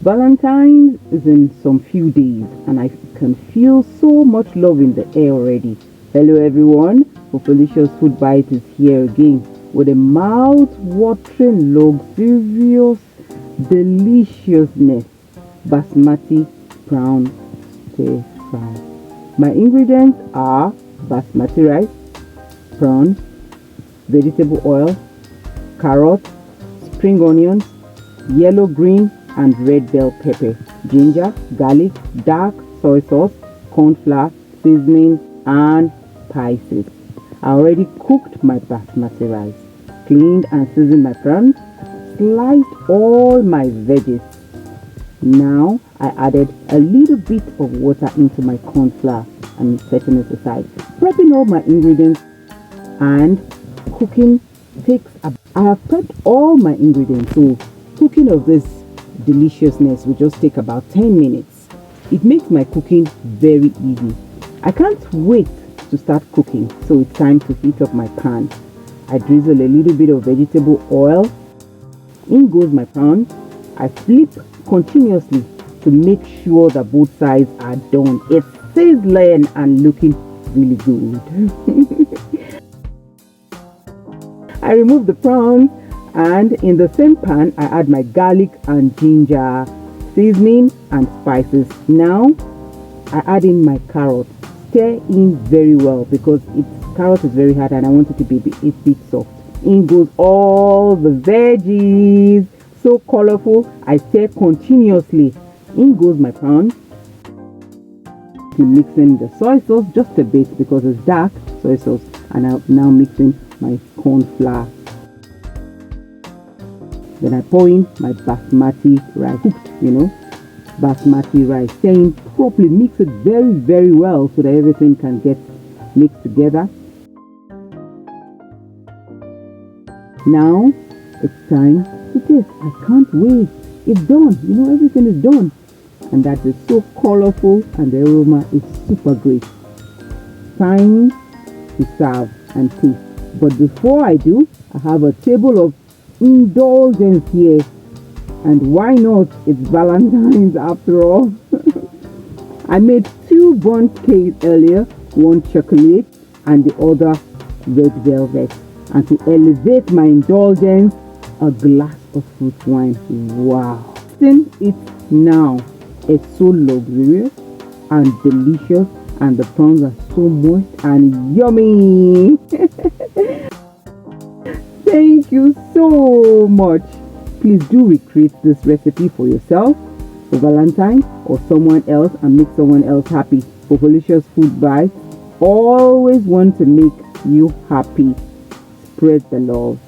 Valentine is in some few days and I can feel so much love in the air already. Hello everyone, Delicious Food Bite is here again with a mouth-watering, luxurious deliciousness Basmati Prawn stir fry. My ingredients are basmati rice, prawns, vegetable oil, carrots, spring onions, yellow, green and red bell pepper, ginger, garlic, dark soy sauce, corn flour, seasoning and spices. I already cooked my basmati rice, cleaned and seasoned my prawns, sliced all my veggies. Now I added a little bit of water into my corn flour and setting it aside. Prepping all my ingredients and cooking takes I have prepped all my ingredients, so cooking of this deliciousness will just take about 10 minutes. It makes my cooking very easy. I can't wait to start cooking, so it's time to heat up my pan. I drizzle a little bit of vegetable oil. In goes my prawn. I flip continuously to make sure that both sides are done. It's sizzling and looking really good. I remove the prawns and in the same pan I add my garlic and ginger, seasoning and spices. Now I add in my carrot. Stir in very well because carrot is very hard and I want it to be a bit soft. In goes all the veggies, so colorful. I stir continuously. In goes my prawn. I'm mixing the soy sauce just a bit because it's dark soy sauce, and I'm now mixing my corn flour. Then I pour in my basmati rice, cooked, basmati rice. Stir properly, mix it very well so that everything can get mixed together. Now it's time to taste. I can't wait. It's done. Everything is done. And that is so colorful and the aroma is super great. Time to serve and taste. But before I do, I have a table of indulgence here. And why not? It's Valentine's after all. I made 2 bundt cakes earlier, one chocolate and the other red velvet. And to elevate my indulgence, a glass of fruit wine. Wow. Tasting it now. It's so luxurious and delicious, and the prawns are so moist and yummy. Thank you so much. Please do recreate this recipe for yourself, for Valentine or someone else, and make someone else happy. For Delicious Food Bites, always want to make you happy. Spread the love.